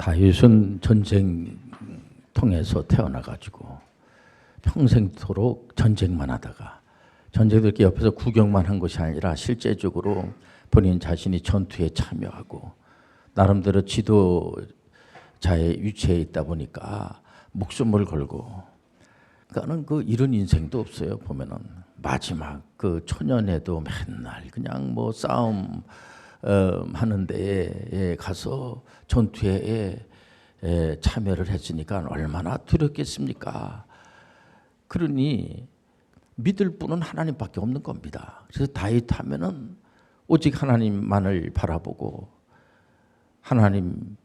다윗은 전쟁 통해서 태어나가지고 평생토록 전쟁만 하다가 전쟁도 이렇게 옆에서 구경만 한 것이 아니라 실제적으로 본인 자신이 전투에 참여하고 나름대로 지도자의 위치에 있다 보니까 목숨을 걸고 그러니까는 이런 인생도 없어요. 보면은 마지막 초년에도 맨날 그냥 싸움 하는 데에 가서 전투에 참여를 했으니까 얼마나 두렵겠습니까? 그러니 믿을 분은 하나님밖에 없는 겁니다. 그래서 다윗 하면은 오직 하나님만을 바라보고 하나님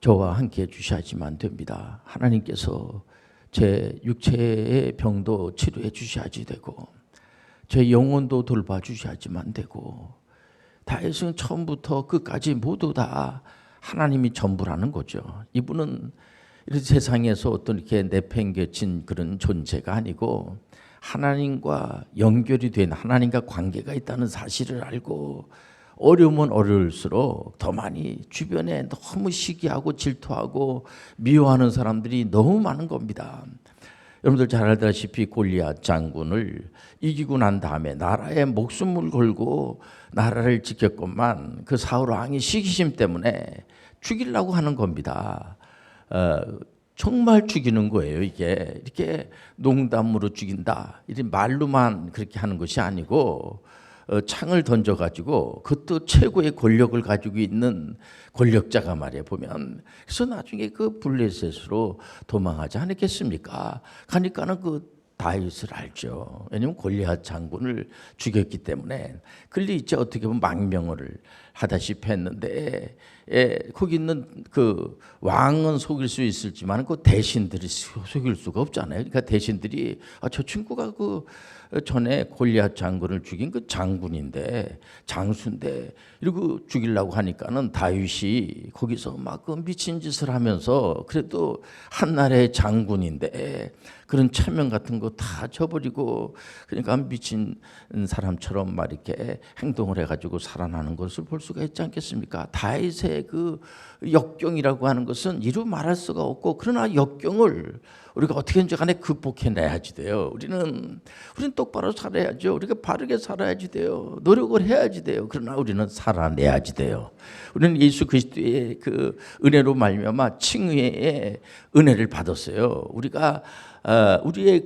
저와 함께 해주셔야지만 됩니다. 하나님께서 제 육체의 병도 치료해 주셔야지 되고 제 영혼도 돌봐주셔야지만 되고 다윗은 처음부터 끝까지 모두 다 하나님이 전부라는 거죠. 이분은 이 세상에서 어떤 이렇게 내팽개친 그런 존재가 아니고 하나님과 연결이 된 하나님과 관계가 있다는 사실을 알고 어려우면 어려울수록 더 많이 주변에 너무 시기하고 질투하고 미워하는 사람들이 너무 많은 겁니다. 여러분들 잘 알다시피 골리앗 장군을 이기고 난 다음에 나라에 목숨을 걸고 나라를 지켰건만 그 사울 왕이 시기심 때문에 죽이려고 하는 겁니다. 정말 죽이는 거예요. 이게 이렇게 농담으로 죽인다. 이런 말로만 그렇게 하는 것이 아니고 창을 던져가지고 그것도 최고의 권력을 가지고 있는 권력자가 말이에요. 보면 그래서 나중에 블레셋으로 도망하지 않았겠습니까? 가니까는 다윗을 알죠. 왜냐하면 골리앗 장군을 죽였기 때문에. 그런데 이제 어떻게 보면 망명을 하다시피 했는데 거기 있는 왕은 속일 수 있을지만 대신들이 속일 수가 없잖아요. 그러니까 대신들이 저 친구가 전에 골리앗 장군을 죽인 장군인데 장수인데 이러고 죽이려고 하니까는 다윗이 거기서 막 미친 짓을 하면서 그래도 한나라의 장군인데 그런 체면 같은 거 다 저버리고 그러니까 미친 사람처럼 막 이렇게 행동을 해가지고 살아나는 것을 볼 수가 있지 않겠습니까? 다윗의 역경이라고 하는 것은 이루 말할 수가 없고 그러나 역경을 우리가 어떻게든지 간에 극복해내야지 돼요. 우리는 똑바로 살아야죠. 우리가 바르게 살아야지 돼요. 노력을 해야지 돼요. 그러나 우리는 살아내야지 돼요. 우리는 예수 그리스도의 은혜로 말미암아 칭의의 은혜를 받았어요. 우리가 우리의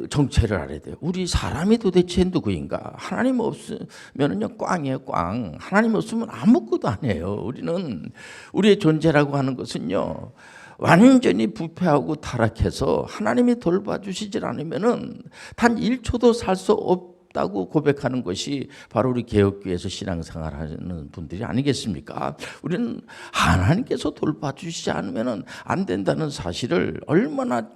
정체를 알아야 돼요. 우리 사람이 도대체 누구인가? 하나님 없으면은요 꽝이에요, 꽝. 하나님 없으면 아무것도 안 해요. 우리는 우리의 존재라고 하는 것은요 완전히 부패하고 타락해서 하나님이 돌봐주시질 않으면은 단 1초도 살 수 없다고 고백하는 것이 바로 우리 개혁교회에서 신앙생활하는 분들이 아니겠습니까? 우리는 하나님께서 돌봐주시지 않으면은 안 된다는 사실을 얼마나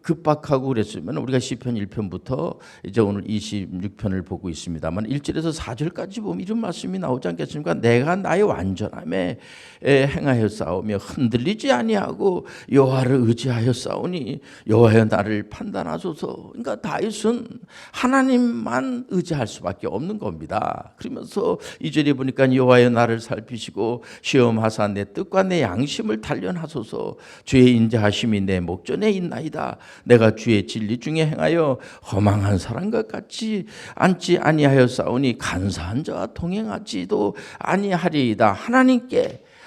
급박하고 그랬으면 우리가 시편 1편부터 이제 오늘 26편을 보고 있습니다만 1절에서 4절까지 보면 이런 말씀이 나오지 않겠습니까? 내가 나의 완전함에 행하여 싸우며 흔들리지 아니하고 여호와를 의지하여 싸우니 여호와여 나를 판단하소서. 그러니까 다윗은 하나님만 의지할 수밖에 없는 겁니다. 그러면서 2절에 보니까 여호와여 나를 살피시고 시험하사 내 뜻과 내 양심을 단련하소서. 주의 인자하심이 내 목전에 있나이다. 내가 주의 진리 중에 행하여 허망한 사람과 같이 앉지 아니하여 싸우니 간사한 자와 동행하지도 아니하리이다.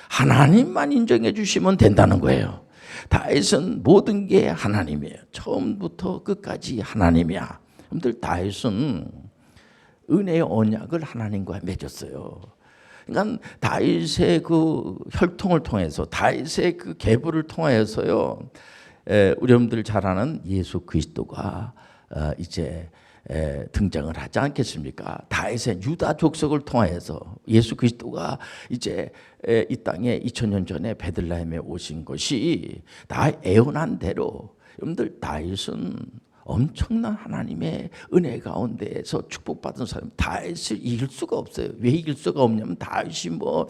하나님만 인정해 주시면 된다는 거예요. 다윗은 모든 게 하나님이에요. 처음부터 끝까지 하나님이야. 여러분들 다윗은 은혜의 언약을 하나님과 맺었어요. 그러니까 다윗의 혈통을 통해서 다윗의 계보를 통해서요. 우리 여러분들 잘 아는 예수 그리스도가 이제 등장을 하지 않겠습니까? 다윗의 유다 족속을 통해서 예수 그리스도가 이제 이 땅에 2000년 전에 베들레헴에 오신 것이 다 예언한 대로 여러분들 다윗은 엄청난 하나님의 은혜 가운데에서 축복받은 사람. 다윗을 이길 수가 없어요. 왜 이길 수가 없냐면 다윗이 뭐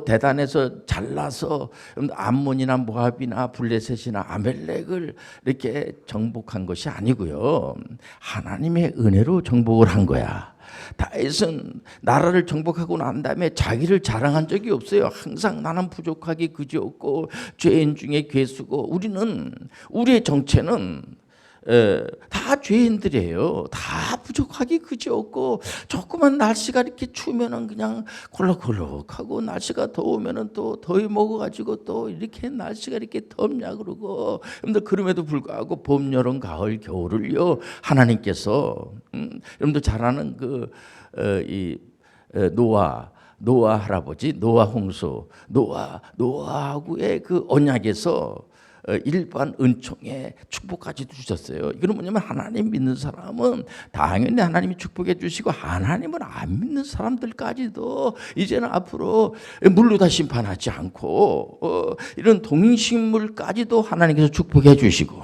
대단해서 잘나서 암몬이나 모압이나 블레셋이나 아멜렉을 이렇게 정복한 것이 아니고요. 하나님의 은혜로 정복을 한 거야. 다윗은 나라를 정복하고 난 다음에 자기를 자랑한 적이 없어요. 항상 나는 부족하기 그지없고 죄인 중에 괴수고, 우리의 정체는 다 죄인들이에요. 다 부족하기 그지없고, 조그만 날씨가 이렇게 추우면은 그냥 콜록콜록하고, 날씨가 더우면은 또 더위 먹어가지고 또 이렇게 날씨가 이렇게 덥냐 그러고. 여러분들, 그럼에도 불구하고 봄, 여름, 가을, 겨울을요, 하나님께서 여러분들 잘 아는 노아 할아버지, 노아 홍수, 노아하고의 그 언약에서 일반 은총의 축복까지도 주셨어요. 이거는 뭐냐면, 하나님 믿는 사람은 당연히 하나님이 축복해 주시고, 하나님을 안 믿는 사람들까지도 이제는 앞으로 물로 다 심판하지 않고 이런 동식물까지도 하나님께서 축복해 주시고,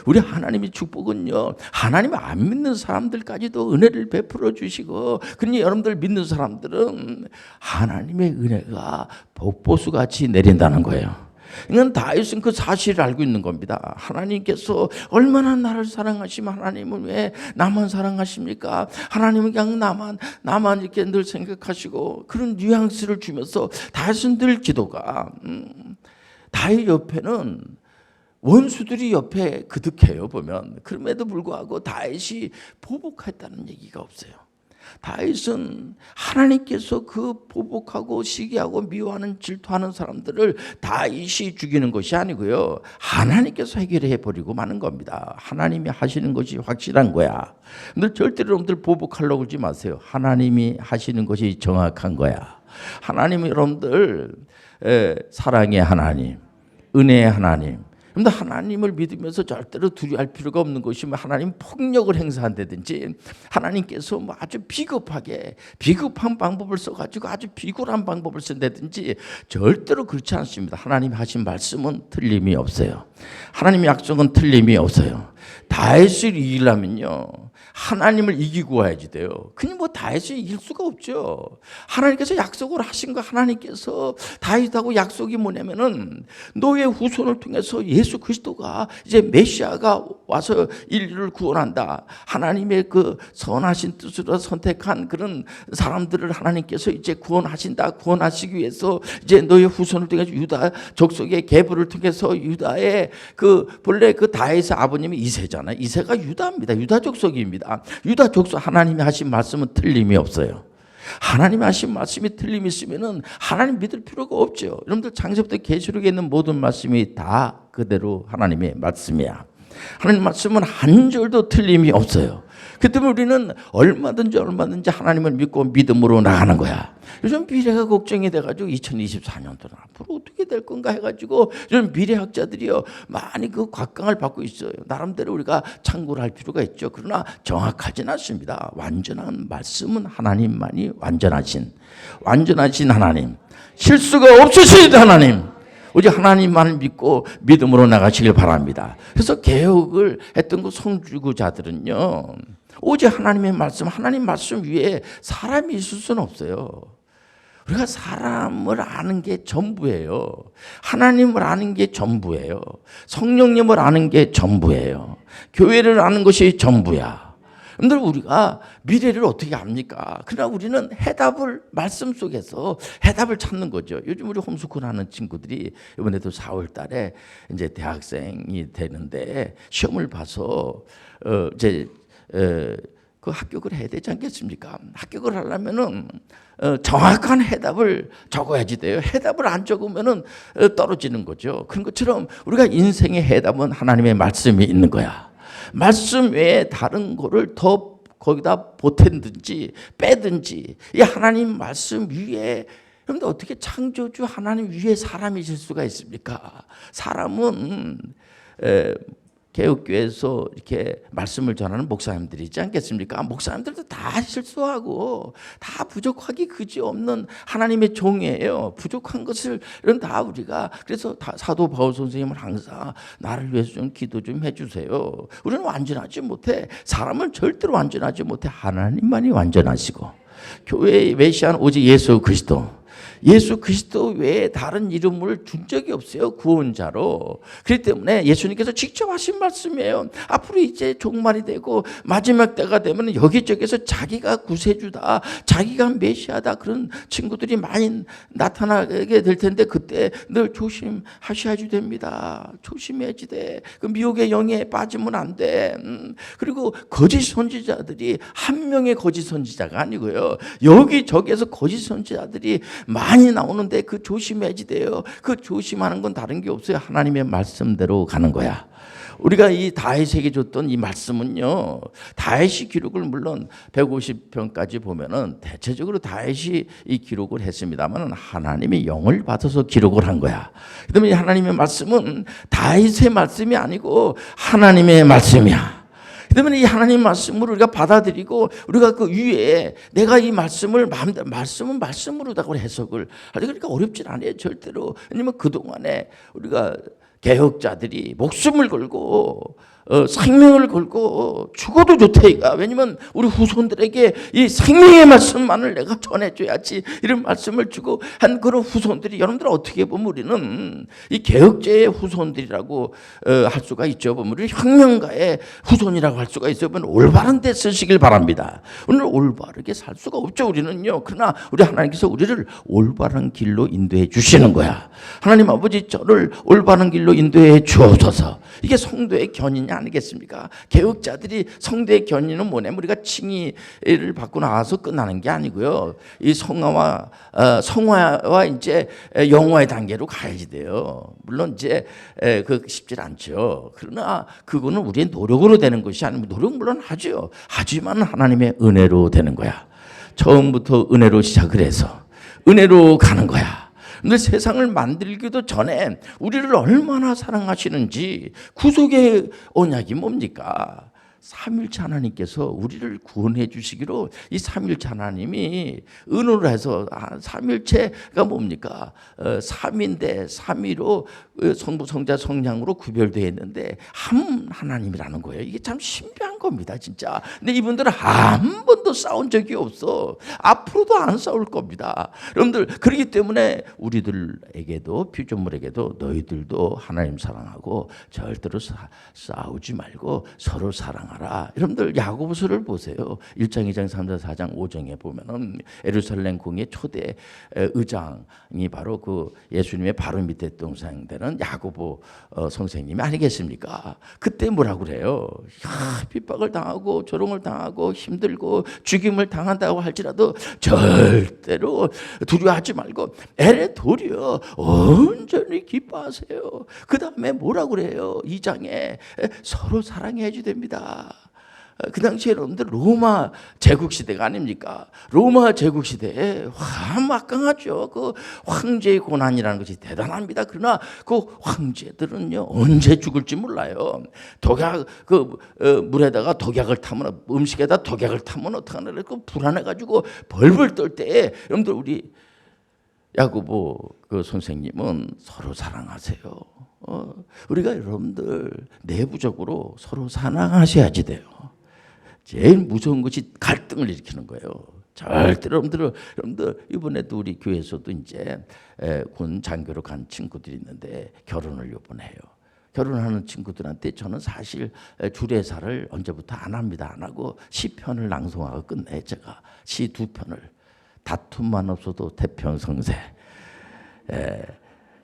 우리 하나님의 축복은요, 하나님을 안 믿는 사람들까지도 은혜를 베풀어 주시고, 그러니 여러분들 믿는 사람들은 하나님의 은혜가 복보수같이 내린다는 거예요. 이건 다윗은 그 사실을 알고 있는 겁니다. 하나님께서 얼마나 나를 사랑하시면 하나님은 왜 나만 사랑하십니까? 하나님은 그냥 나만 이렇게 늘 생각하시고, 그런 뉘앙스를 주면서 다윗은 늘 기도가, 다윗 옆에는 원수들이 옆에 그득해요, 보면. 그럼에도 불구하고 다윗이 보복했다는 얘기가 없어요. 다윗은 하나님께서 그 보복하고 시기하고 미워하는 질투하는 사람들을 다윗이 죽이는 것이 아니고요, 하나님께서 해결해 버리고 마는 겁니다. 하나님이 하시는 것이 확실한 거야. 근데 절대로 여러분들 보복하려고 그러지 마세요. 하나님이 하시는 것이 정확한 거야. 하나님은 여러분들 사랑의 하나님, 은혜의 하나님. 그런데 하나님을 믿으면서 절대로 두려워할 필요가 없는 것이, 하나님 폭력을 행사한다든지, 하나님께서 아주 비겁한 방법을 써가지고 아주 비굴한 방법을 쓴다든지, 절대로 그렇지 않습니다. 하나님이 하신 말씀은 틀림이 없어요. 하나님의 약속은 틀림이 없어요. 다윗을 이기려면요, 하나님을 이기고 와야지 돼요. 그냥 다윗을 이길 수가 없죠. 하나님께서 약속을 하신 거, 하나님께서 다윗하고 약속이 뭐냐면은, 너의 후손을 통해서 예수 그리스도가, 이제 메시아가 와서 인류를 구원한다. 하나님의 그 선하신 뜻으로 선택한 그런 사람들을 하나님께서 이제 구원하신다. 구원하시기 위해서 이제 너의 후손을 통해서 유다 족속의 계보를 통해서, 유다의 본래 다윗의 아버님이 이새잖아요. 이새가 유다입니다. 유다 족속입니다. 유다 족속, 하나님이 하신 말씀은 틀림이 없어요. 하나님이 하신 말씀이 틀림이 있으면은 하나님 믿을 필요가 없죠. 여러분들, 창세부터 계시록에 있는 모든 말씀이 다 그대로 하나님의 말씀이야. 하나님 말씀은 한 절도 틀림이 없어요. 그 때문에 우리는 얼마든지 하나님을 믿고 믿음으로 나가는 거야. 요즘 미래가 걱정이 돼가지고 2024년도는 앞으로 어떻게 될 건가 해가지고 요즘 미래학자들이요, 많이 곽강을 받고 있어요. 나름대로 우리가 참고를 할 필요가 있죠. 그러나 정확하진 않습니다. 완전한 말씀은 하나님만이 완전하신 하나님, 실수가 없으신 하나님, 오직 하나님만을 믿고 믿음으로 나가시길 바랍니다. 그래서 개혁을 했던 성주구자들은요, 오직 하나님의 말씀, 하나님 말씀 위에 사람이 있을 수는 없어요. 우리가 사람을 아는 게 전부예요. 하나님을 아는 게 전부예요. 성령님을 아는 게 전부예요. 교회를 아는 것이 전부야. 여러분들, 우리가 미래를 어떻게 압니까? 그러나 우리는 해답을, 말씀 속에서 해답을 찾는 거죠. 요즘 우리 홈스쿨 하는 친구들이 이번에도 4월 달에 이제 대학생이 되는데, 시험을 봐서 그 합격을 해야 되지 않겠습니까? 합격을 하려면은 정확한 해답을 적어야지 돼요. 해답을 안 적으면은 떨어지는 거죠. 그런 것처럼 우리가 인생의 해답은 하나님의 말씀이 있는 거야. 말씀 외에 다른 거를 더 거기다 보탠든지 빼든지, 이 하나님 말씀 위에, 그런데 어떻게 창조주 하나님 위에 사람이 있을 수가 있습니까? 사람은 개혁교회에서 이렇게 말씀을 전하는 목사님들이 있지 않겠습니까? 목사님들도 다 실수하고 다 부족하기 그지없는 하나님의 종이에요. 부족한 것을 다 우리가, 그래서 사도 바울 선생님은 항상 나를 위해서 좀 기도 좀 해주세요. 우리는 완전하지 못해. 사람은 절대로 완전하지 못해. 하나님만이 완전하시고, 교회의 메시아는 오직 예수 그리스도. 예수 그리스도 외에 다른 이름을 준 적이 없어요. 구원자로. 그렇기 때문에 예수님께서 직접 하신 말씀이에요. 앞으로 이제 종말이 되고 마지막 때가 되면 여기저기서 자기가 구세주다, 자기가 메시아다, 그런 친구들이 많이 나타나게 될 텐데 그때 늘 조심하셔야지 됩니다. 조심해야지 돼. 그 미혹의 영에 빠지면 안 돼. 그리고 거짓 선지자들이 한 명의 거짓 선지자가 아니고요. 여기저기에서 거짓 선지자들이 많이 나오는데 그 조심해야지 돼요. 그 조심하는 건 다른 게 없어요. 하나님의 말씀대로 가는 거야. 우리가 이 다윗에게 줬던 이 말씀은요, 다윗이 기록을 물론 150편까지 보면은 대체적으로 다윗이 이 기록을 했습니다만 하나님의 영을 받아서 기록을 한 거야. 그다음에 하나님의 말씀은 다윗의 말씀이 아니고 하나님의 말씀이야. 그러면 이 하나님 말씀을 우리가 받아들이고 우리가 그 위에 내가 이 말씀을 말씀은 말씀으로다가 해석을 하지, 그러니까 어렵진 않아요 절대로. 왜냐면 그동안에 우리가 개혁자들이 목숨을 걸고 생명을 걸고 죽어도 좋대가. 왜냐면 우리 후손들에게 이 생명의 말씀만을 내가 전해줘야지, 이런 말씀을 주고 한 그런 후손들이, 여러분들 어떻게 보면 우리는 이 개혁자의 후손들이라고 할 수가 있죠. 보면 우리 혁명가의 후손이라고 할 수가 있어요. 올바른 데 쓰시길 바랍니다. 오늘 올바르게 살 수가 없죠 우리는요. 그러나 우리 하나님께서 우리를 올바른 길로 인도해 주시는 거야. 하나님 아버지, 저를 올바른 길로 인도해 주옵소서. 이게 성도의 견인이 아니겠습니까? 개혁자들이 성도의 견인은 뭐냐면 우리가 칭의를 받고 나와서 끝나는 게 아니고요. 이 성화와 이제 영화의 단계로 가야지 돼요. 물론 이제 그 쉽지 않죠. 그러나 그거는 우리의 노력으로 되는 것이 아니고, 노력 물론 하죠. 하지만 하나님의 은혜로 되는 거야. 처음부터 은혜로 시작을 해서 은혜로 가는 거야. 근데 세상을 만들기도 전에 우리를 얼마나 사랑하시는지, 구속의 언약이 뭡니까? 삼일체 하나님께서 우리를 구원해 주시기로 이 삼일체 하나님이 은혜로 해서, 삼일체가 뭡니까? 삼인데 삼위로 성부 성자 성령으로 구별되어 있는데 한 하나님이라는 거예요. 이게 참 신비한 겁니다 진짜. 근데 이분들은 한 번도 싸운 적이 없어. 앞으로도 안 싸울 겁니다 여러분들. 그렇기 때문에 우리들에게도, 피조물에게도 너희들도 하나님 사랑하고 절대로 싸우지 말고 서로 사랑하라. 여러분들 야고보서를 보세요. 1장 2장 3장 4장 5장에 보면은 예루살렘 궁의 초대 의장이 바로 그 예수님의 바로 밑에 동생되는 야고보 선생님이 아니겠습니까? 그때 뭐라고 그래요? 핍박을 당하고 조롱을 당하고 힘들고 죽임을 당한다고 할지라도 절대로 두려워하지 말고 애를 도리어 온전히 기뻐하세요. 그 다음에 뭐라고 그래요? 2장에 서로 사랑해야지 됩니다. 그 당시에 여러분들 로마 제국 시대가 아닙니까? 로마 제국 시대에 막강하죠. 그 황제의 고난이라는 것이 대단합니다. 그러나 그 황제들은요 언제 죽을지 몰라요. 독약, 물에다가 독약을 타면, 음식에다 독약을 타면 어떡하나, 그 불안해가지고 벌벌 떨 때에 여러분들 우리 야고보 그 선생님은 서로 사랑하세요. 우리가 여러분들 내부적으로 서로 사랑하셔야지 돼요. 제일 무서운 것이 갈등을 일으키는 거예요. 절대로 여러분들 이번에도 우리 교회에서도 이제 군 장교로 간 친구들이 있는데 결혼을 이번에 해요. 결혼하는 친구들한테 저는 사실 주례사를 언제부터 안 합니다. 안 하고 시편을 낭송하고 끝내. 제가 시 2편을, 다툼만 없어도 태평성세.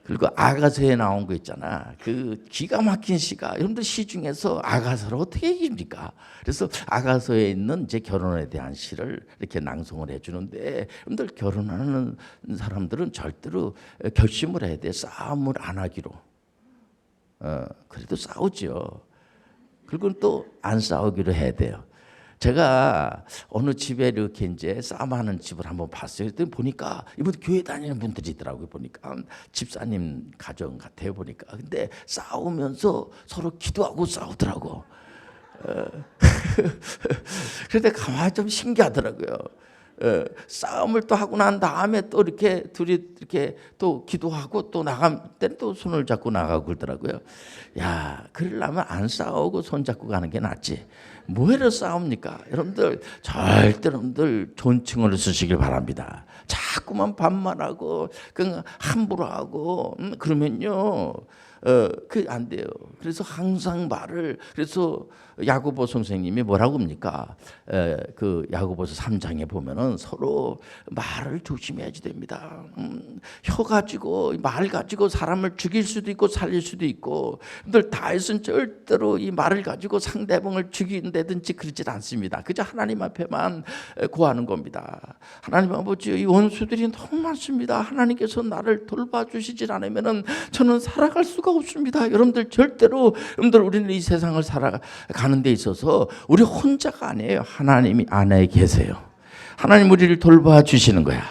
그리고 아가서에 나온 거 있잖아. 그 기가 막힌 시가, 여러분들 시 중에서 아가서를 어떻게 이깁니까? 그래서 아가서에 있는 제 결혼에 대한 시를 이렇게 낭송을 해주는데, 여러분들 결혼하는 사람들은 절대로 결심을 해야 돼. 싸움을 안 하기로. 그래도 싸우죠. 그리고 또 안 싸우기로 해야 돼요. 제가 어느 집에 이렇게 이제 싸움하는 집을 한번 봤어요. 그랬더니 보니까 이분 교회 다니는 분들이더라고요. 보니까 집사님 가정 같아요. 보니까. 근데 싸우면서 서로 기도하고 싸우더라고. 그런데 가만히 좀 신기하더라고요. 싸움을 또 하고 난 다음에 또 이렇게 둘이 이렇게 또 기도하고 또 나갈 때는 또 손을 잡고 나가고 그러더라고요. 야, 그러려면 안 싸우고 손 잡고 가는 게 낫지. 뭐해로 싸웁니까? 여러분들 절대 여러분들 존칭어를 쓰시길 바랍니다. 자꾸만 반말하고 그냥 함부로 하고 그러면요 그 안 돼요. 그래서 항상 말을 그래서 야고보 선생님이 뭐라고 합니까? 그 야고보서 3장에 보면은 서로 말을 조심해야지 됩니다. 혀 가지고 말 가지고 사람을 죽일 수도 있고 살릴 수도 있고, 늘 다윗은 절대로 이 말을 가지고 상대방을 죽인다든지 그러질 않습니다. 그저 하나님 앞에만 구하는 겁니다. 하나님 아버지, 이 원수들이 너무 많습니다. 하나님께서 나를 돌봐주시질 않으면은 저는 살아갈 수가 없습니다. 여러분들 절대로 여러분들 우리는 이 세상을 살아가는 데 있어서 우리 혼자가 아니에요. 하나님이 안에 계세요. 하나님 우리를 돌봐주시는 거야.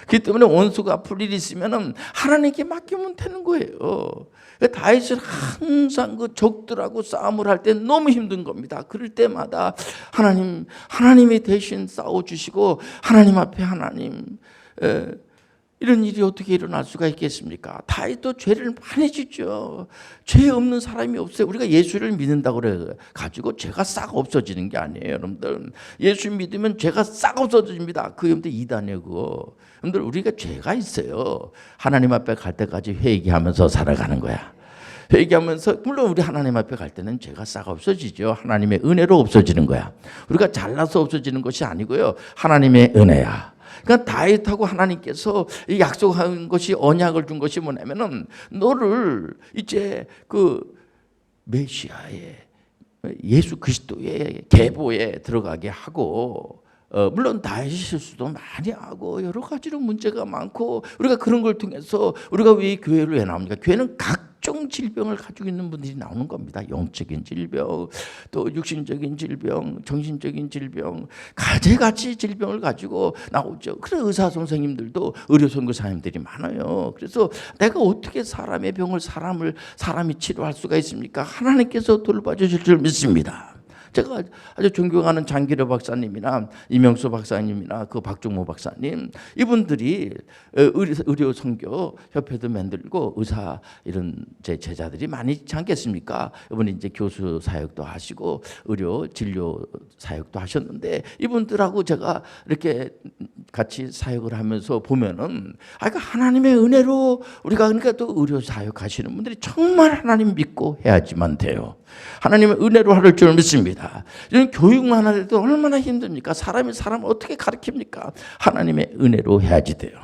그렇기 때문에 원수가 풀 일이 있으면은 하나님께 맡기면 되는 거예요. 다윗은 항상 그 적들하고 싸움을 할 때 너무 힘든 겁니다. 그럴 때마다 하나님이 대신 싸워주시고, 하나님 앞에 하나님, 이런 일이 어떻게 일어날 수가 있겠습니까? 다윗도 죄를 많이 짓죠. 죄 없는 사람이 없어요. 우리가 예수를 믿는다고 그래 가지고 죄가 싹 없어지는 게 아니에요, 여러분들. 예수 믿으면 죄가 싹 없어집니다. 그 여러분들 이단이에요, 그거. 여러분들 우리가 죄가 있어요. 하나님 앞에 갈 때까지 회개하면서 살아가는 거야. 회개하면서, 물론 우리 하나님 앞에 갈 때는 죄가 싹 없어지죠. 하나님의 은혜로 없어지는 거야. 우리가 잘나서 없어지는 것이 아니고요, 하나님의 은혜야. 그러니까 다윗하고 하나님께서 약속한 것이, 언약을 준 것이 뭐냐면은 너를 이제 그 메시아의 예수 그리스도의 계보에 들어가게 하고, 물론 다윗이 실수도 많이 하고 여러 가지로 문제가 많고, 우리가 그런 걸 통해서 우리가 왜 교회를 왜 나옵니까? 교회는 각종 질병을 가지고 있는 분들이 나오는 겁니다. 영적인 질병, 또 육신적인 질병, 정신적인 질병, 가지가지 질병을 가지고 나오죠. 그래서 의사 선생님들도 의료 선교사님들이 많아요. 그래서 내가 어떻게 사람의 병을 사람이 치료할 수가 있습니까? 하나님께서 돌봐주실 줄 믿습니다. 제가 아주 존경하는 장기려 박사님이나 이명수 박사님이나 그 박종모 박사님, 이분들이 의료 선교 협회도 만들고 의사 이런 제 제자들이 많이 있지 않겠습니까? 이분이 이제 교수 사역도 하시고 의료 진료 사역도 하셨는데, 이분들하고 제가 이렇게 같이 사역을 하면서 보면은, 하나님의 은혜로 우리가, 그러니까 또 의료 사역 하시는 분들이 정말 하나님 믿고 해야지만 돼요. 하나님의 은혜로 할 줄 믿습니다. 이런 교육만 하더라도 얼마나 힘듭니까? 사람을 어떻게 가르칩니까? 하나님의 은혜로 해야지 돼요.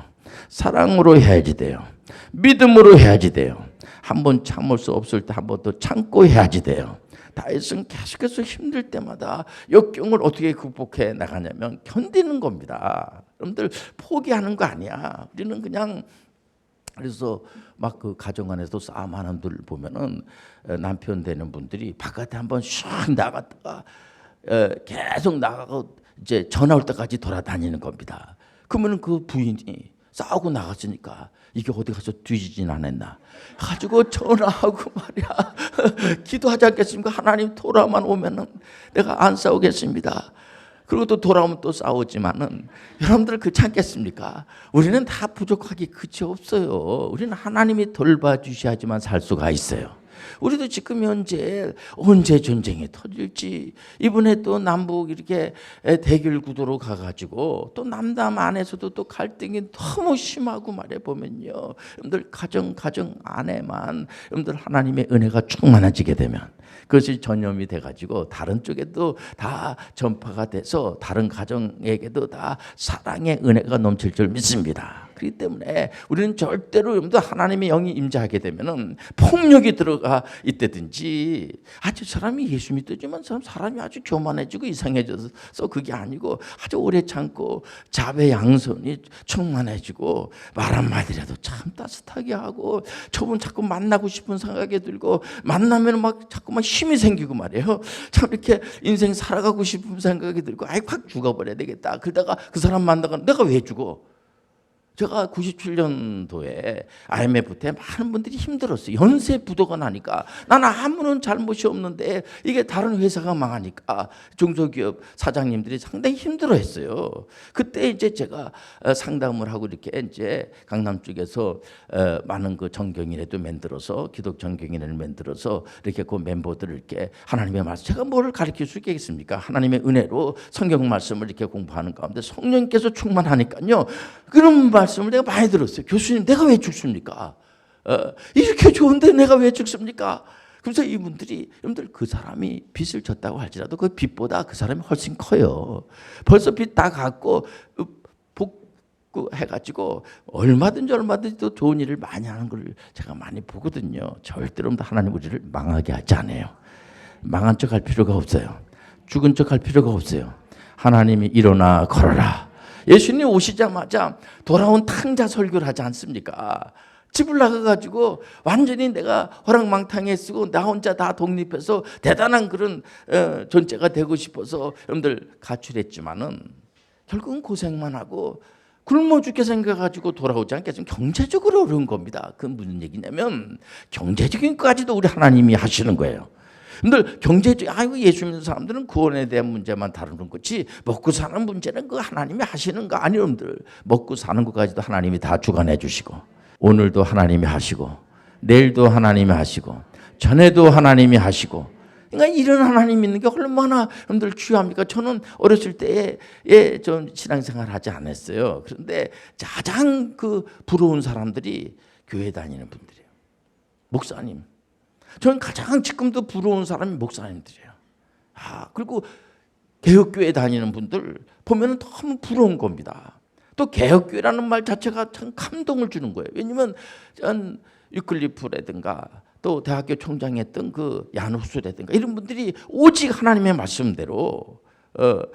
사랑으로 해야지 돼요. 믿음으로 해야지 돼요. 한 번 참을 수 없을 때 한 번 더 참고 해야지 돼요. 다윗은 계속해서 힘들 때마다 역경을 어떻게 극복해 나가냐면 견디는 겁니다. 여러분들 포기하는 거 아니야. 우리는 그냥, 그래서 막 그 가정 안에서 싸움하는 분들 보면은 남편 되는 분들이 바깥에 한번 슉 나갔다가 계속 나가고 이제 전화 올 때까지 돌아다니는 겁니다. 그러면은 그 부인이 싸우고 나갔으니까 이게 어디 가서 뒤지진 않았나 가지고 전화하고 말이야 기도하지 않겠습니까? 하나님 돌아만 오면은 내가 안 싸우겠습니다. 그리고 또 돌아오면 또 싸우지만은, 여러분들 그렇지 않겠습니까? 우리는 다 부족하기 그치 없어요. 우리는 하나님이 돌봐주셔야지만 살 수가 있어요. 우리도 지금 현재 언제 전쟁이 터질지, 이번에 또 남북 이렇게 대결 구도로 가가지고 또 남남 안에서도 또 갈등이 너무 심하고 말해 보면요, 여러분들 가정 안에만 여러분들 하나님의 은혜가 충만해지게 되면 그것이 전염이 돼가지고 다른 쪽에도 다 전파가 돼서 다른 가정에게도 다 사랑의 은혜가 넘칠 줄 믿습니다. 그렇기 때문에 우리는 절대로 여러분들 하나님의 영이 임재하게 되면은 폭력이 들어가 있다든지, 아주 사람이 예수 믿지만 사람이 아주 교만해지고 이상해져서 그게 아니고 아주 오래 참고 자배 양선이 충만해지고 말 한마디라도 참 따뜻하게 하고, 저분 자꾸 만나고 싶은 생각이 들고, 만나면 막 자꾸만 힘이 생기고 말이에요. 참 이렇게 인생 살아가고 싶은 생각이 들고, 확 죽어버려야 되겠다. 그러다가 그 사람 만나가 내가 왜 죽어? 제가 97년도에 IMF 때 많은 분들이 힘들었어요. 연쇄 부도가 나니까 나는 아무런 잘못이 없는데 이게 다른 회사가 망하니까 중소기업 사장님들이 상당히 힘들어했어요. 그때 이제 제가 상담을 하고 이렇게 이제 강남 쪽에서 많은 그 정경인회도 만들어서 기독 정경인회를 만들어서 이렇게 그 멤버들을 이렇게 하나님의 말씀, 제가 뭐를 가르칠 수 있겠습니까? 하나님의 은혜로 성경 말씀을 이렇게 공부하는 가운데 성령께서 충만하니까요. 그런 말씀을 내가 많이 들었어요. 교수님, 내가 왜 죽습니까? 이렇게 좋은데 내가 왜 죽습니까? 그래서 이분들이, 여러분들 그 사람이 빚을 졌다고 할지라도 그 빚보다 그 사람이 훨씬 커요. 벌써 빚 다 갚고 복구해가지고 얼마든지 또 좋은 일을 많이 하는 걸 제가 많이 보거든요. 절대로 하나님 우리를 망하게 하지 않아요. 망한 척 할 필요가 없어요. 죽은 척 할 필요가 없어요. 하나님이 일어나 걸어라. 예수님 오시자마자 돌아온 탕자 설교를 하지 않습니까? 집을 나가가지고 완전히 내가 허랑망탕에 쓰고 나 혼자 다 독립해서 대단한 그런 존재가 되고 싶어서 여러분들 가출했지만은 결국은 고생만 하고 굶어 죽게 생겨가지고 돌아오지 않겠습니까? 경제적으로 어려운 겁니다. 그건 무슨 얘기냐면 경제적인 것까지도 우리 하나님이 하시는 거예요. 근데 경제적, 예수 믿는 사람들은 구원에 대한 문제만 다루는 거지 먹고 사는 문제는 그 하나님이 하시는 거 아니에요. 여러분들 먹고 사는 것까지도 하나님이 다 주관해 주시고 오늘도 하나님이 하시고 내일도 하나님이 하시고 전에도 하나님이 하시고, 그러니까 이런 하나님 믿는 게 얼마나 여러분들 귀합니까? 저는 어렸을 때에 좀 신앙생활 하지 않았어요. 그런데 가장 그 부러운 사람들이 교회 다니는 분들이에요. 목사님. 저는 가장 지금도 부러운 사람이 목사님들이에요. 그리고 개혁교회 다니는 분들 보면 너무 부러운 겁니다. 또 개혁교회라는 말 자체가 참 감동을 주는 거예요. 왜냐하면 유클리프라든가 또 대학교 총장했던 그 야누스라든가 이런 분들이 오직 하나님의 말씀대로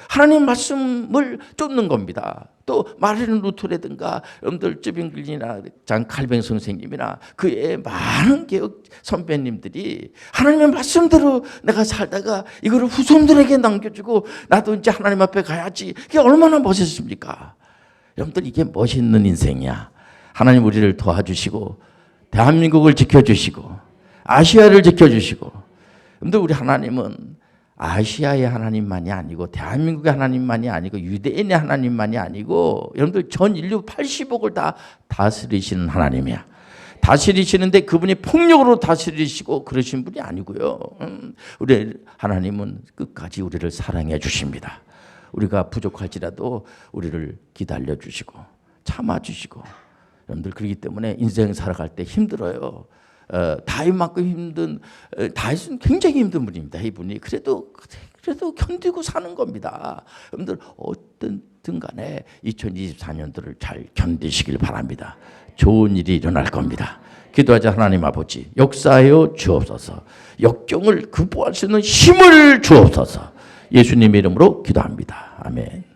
하나님 말씀을 쫓는 겁니다. 또 마르틴 루터라든가 여러분들 쯔빙글리나 장 칼뱅 선생님이나 그의 많은 개혁 선배님들이 하나님의 말씀대로 내가 살다가 이거를 후손들에게 남겨주고 나도 이제 하나님 앞에 가야지. 그게 얼마나 멋있습니까? 여러분들 이게 멋있는 인생이야. 하나님 우리를 도와주시고 대한민국을 지켜주시고 아시아를 지켜주시고, 여러분들 우리 하나님은 아시아의 하나님만이 아니고 대한민국의 하나님만이 아니고 유대인의 하나님만이 아니고 여러분들 전 인류 80억을 다 다스리시는 하나님이야. 다스리시는데 그분이 폭력으로 다스리시고 그러신 분이 아니고요. 우리 하나님은 끝까지 우리를 사랑해 주십니다. 우리가 부족할지라도 우리를 기다려 주시고 참아 주시고, 여러분들 그렇기 때문에 인생 살아갈 때 힘들어요. 다윗만큼 힘든, 다윗은 굉장히 힘든 분입니다. 이분이 그래도 견디고 사는 겁니다. 여러분들 어떻든 간에 2024년도를 잘 견디시길 바랍니다. 좋은 일이 일어날 겁니다. 기도하자. 하나님 아버지, 역사하여 주옵소서. 역경을 극복할 수 있는 힘을 주옵소서. 예수님의 이름으로 기도합니다. 아멘.